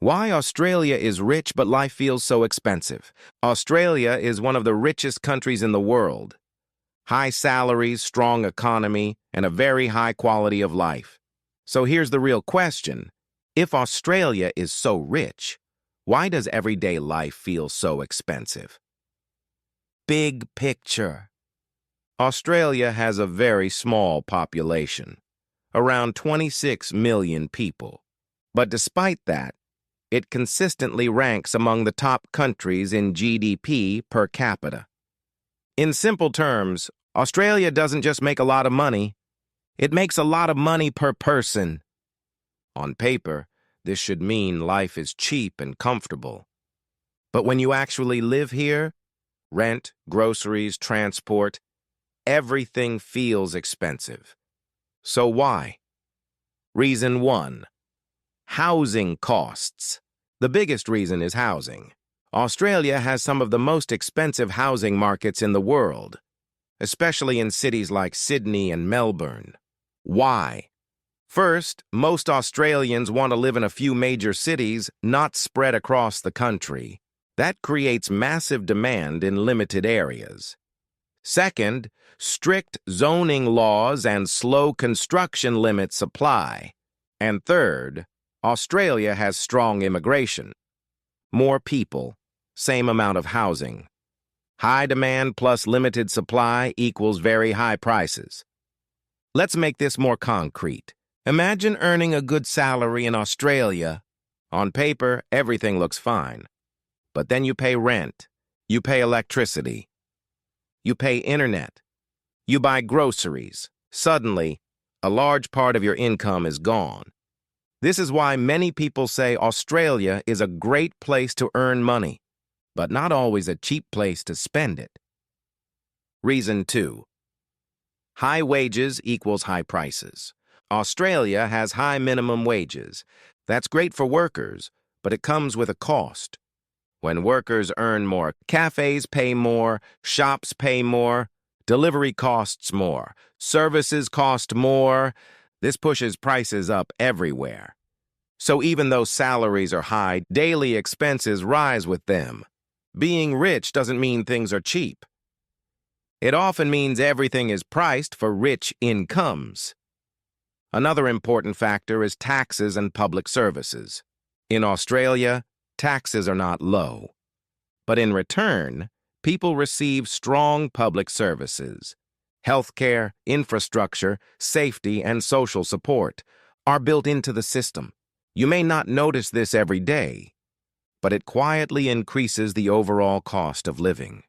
Why Australia is rich but life feels so expensive. Australia is one of the richest countries in the world. High salaries, strong economy, and a very high quality of life. So here's the real question. If Australia is so rich, why does everyday life feel so expensive? Big picture. Australia has a very small population, around 26 million people. But despite that, it consistently ranks among the top countries in GDP per capita. In simple terms, Australia doesn't just make a lot of money, it makes a lot of money per person. On paper, this should mean life is cheap and comfortable. But when you actually live here, rent, groceries, transport, everything feels expensive. So why? Reason 1. Housing costs. The biggest reason is housing. Australia has some of the most expensive housing markets in the world, especially in cities like Sydney and Melbourne. Why? First, most Australians want to live in a few major cities, not spread across the country. That creates massive demand in limited areas. Second, strict zoning laws and slow construction limit supply. And third, Australia has strong immigration. More people, same amount of housing. High demand plus limited supply equals very high prices. Let's make this more concrete. Imagine earning a good salary in Australia. On paper, everything looks fine. But then you pay rent, you pay electricity, you pay internet, you buy groceries. Suddenly, a large part of your income is gone. This is why many people say Australia is a great place to earn money, but not always a cheap place to spend it. Reason 2. High wages equals high prices. Australia has high minimum wages. That's great for workers, but it comes with a cost. When workers earn more, cafes pay more, shops pay more, delivery costs more, services cost more. This pushes prices up everywhere. So even though salaries are high, daily expenses rise with them. Being rich doesn't mean things are cheap. It often means everything is priced for rich incomes. Another important factor is taxes and public services. In Australia, taxes are not low. But in return, people receive strong public services. Healthcare, infrastructure, safety, and social support are built into the system. You may not notice this every day, but it quietly increases the overall cost of living.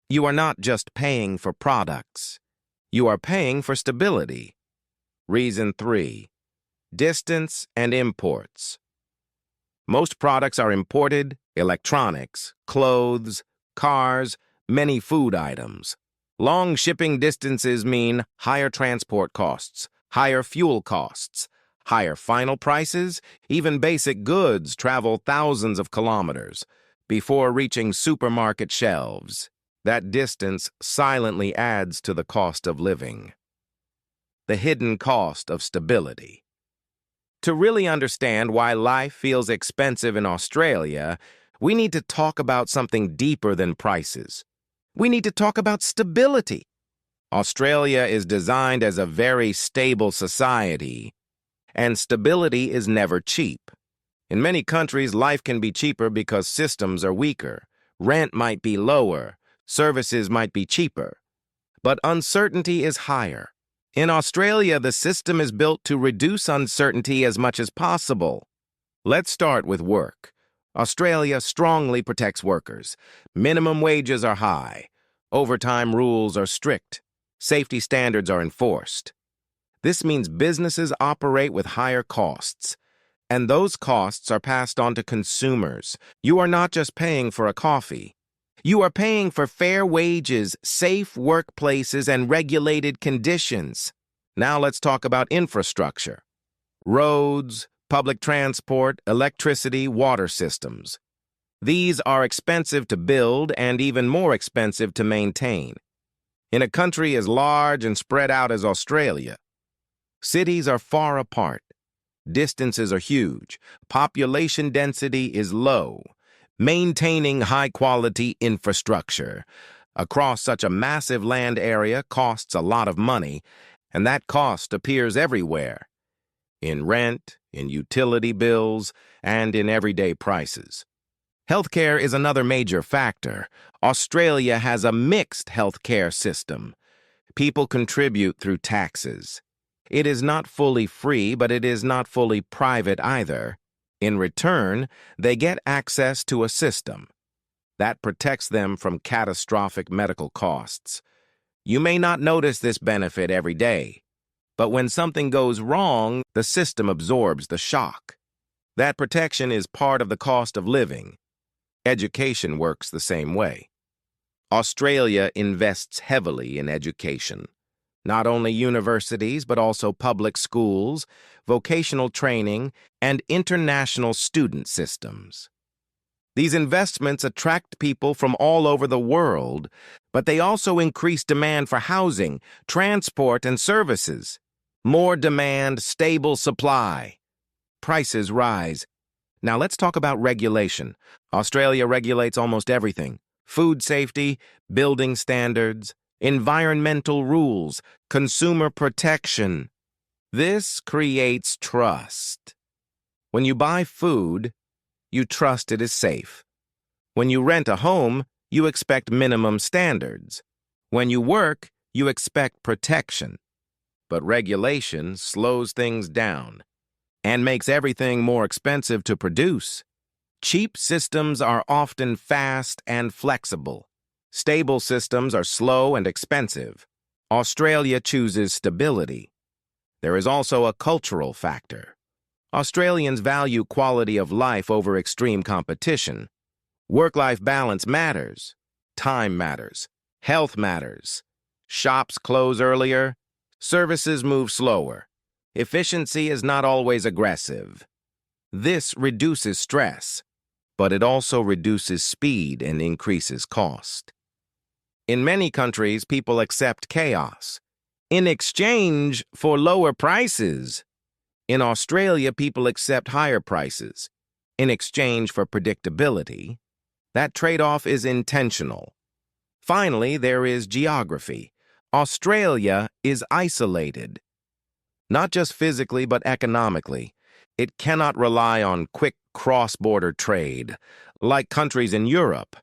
You are not just paying for products. You are paying for stability. Reason 3. Distance and imports. Most products are imported: electronics, clothes, cars, many food items. Long shipping distances mean higher transport costs, higher fuel costs, higher final prices. Even basic goods travel thousands of kilometers before reaching supermarket shelves. That distance silently adds to the cost of living. The hidden cost of stability. To really understand why life feels expensive in Australia, we need to talk about something deeper than prices. We need to talk about stability. Australia is designed as a very stable society, and stability is never cheap. In many countries, life can be cheaper because systems are weaker. Rent might be lower, services might be cheaper, but uncertainty is higher. In Australia, the system is built to reduce uncertainty as much as possible. Let's start with work. Australia strongly protects workers. Minimum wages are high. Overtime rules are strict. Safety standards are enforced. This means businesses operate with higher costs, and those costs are passed on to consumers. You are not just paying for a coffee. You are paying for fair wages, safe workplaces, and regulated conditions. Now let's talk about infrastructure. Roads, public transport, electricity, water systems. These are expensive to build and even more expensive to maintain. In a country as large and spread out as Australia, cities are far apart. Distances are huge. Population density is low. Maintaining high-quality infrastructure across such a massive land area costs a lot of money, and that cost appears everywhere, in rent, in utility bills, and in everyday prices. Healthcare is another major factor. Australia has a mixed healthcare system. People contribute through taxes. It is not fully free, but it is not fully private either. In return, they get access to a system that protects them from catastrophic medical costs. You may not notice this benefit every day, but when something goes wrong, the system absorbs the shock. That protection is part of the cost of living. Education works the same way. Australia invests heavily in education. Not only universities, but also public schools, vocational training, and international student systems. These investments attract people from all over the world, but they also increase demand for housing, transport, and services. More demand, stable supply. Prices rise. Now let's talk about regulation. Australia regulates almost everything: food safety, building standards, environmental rules, consumer protection. This creates trust. When you buy food, you trust it is safe. When you rent a home, you expect minimum standards. When you work, you expect protection. But regulation slows things down and makes everything more expensive to produce. Cheap systems are often fast and flexible. Stable systems are slow and expensive. Australia chooses stability. There is also a cultural factor. Australians value quality of life over extreme competition. Work-life balance matters. Time matters. Health matters. Shops close earlier. Services move slower. Efficiency is not always aggressive. This reduces stress, but it also reduces speed and increases cost. In many countries, people accept chaos in exchange for lower prices. In Australia, people accept higher prices in exchange for predictability. That trade-off is intentional. Finally, there is geography. Australia is isolated, not just physically but economically. It cannot rely on quick cross-border trade like countries in Europe.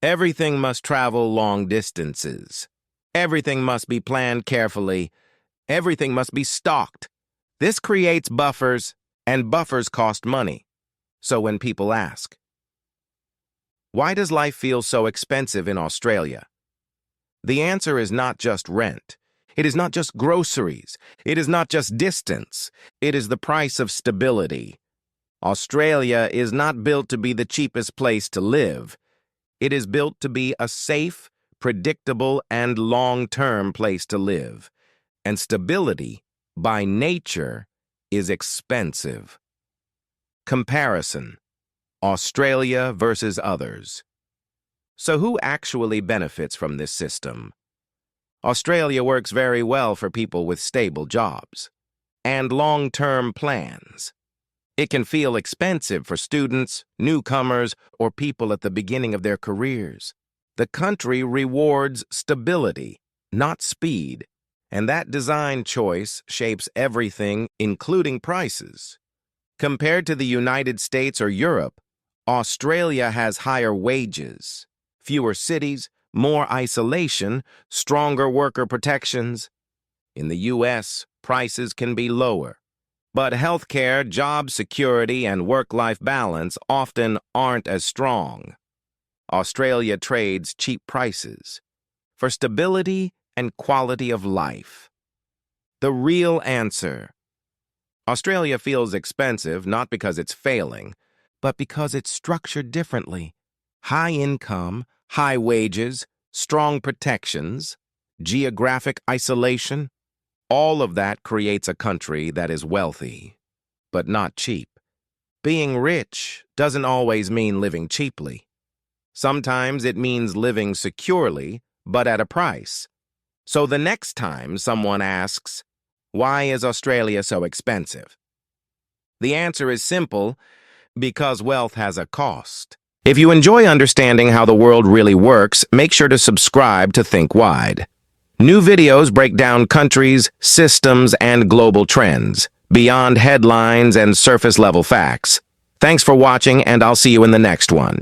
Everything must travel long distances. Everything must be planned carefully. Everything must be stocked. This creates buffers, and buffers cost money. So when people ask, why does life feel so expensive in Australia? The answer is not just rent. It is not just groceries. It is not just distance. It is the price of stability. Australia is not built to be the cheapest place to live. It is built to be a safe, predictable, and long-term place to live. And stability, by nature, is expensive. Comparison: Australia versus others. So who actually benefits from this system? Australia works very well for people with stable jobs and long-term plans. It can feel expensive for students, newcomers, or people at the beginning of their careers. The country rewards stability, not speed, and that design choice shapes everything, including prices. Compared to the United States or Europe, Australia has higher wages, fewer cities, more isolation, stronger worker protections. In the U.S., prices can be lower, but healthcare, job security, and work-life balance often aren't as strong. Australia trades cheap prices for stability and quality of life. The real answer: Australia feels expensive not because it's failing, but because it's structured differently. High income, high wages, strong protections, geographic isolation, all of that creates a country that is wealthy, but not cheap. Being rich doesn't always mean living cheaply. Sometimes it means living securely, but at a price. So the next time someone asks, why is Australia so expensive? The answer is simple: because wealth has a cost. If you enjoy understanding how the world really works, make sure to subscribe to ThinkWide. New videos break down countries, systems, and global trends, beyond headlines and surface-level facts. Thanks for watching, and I'll see you in the next one.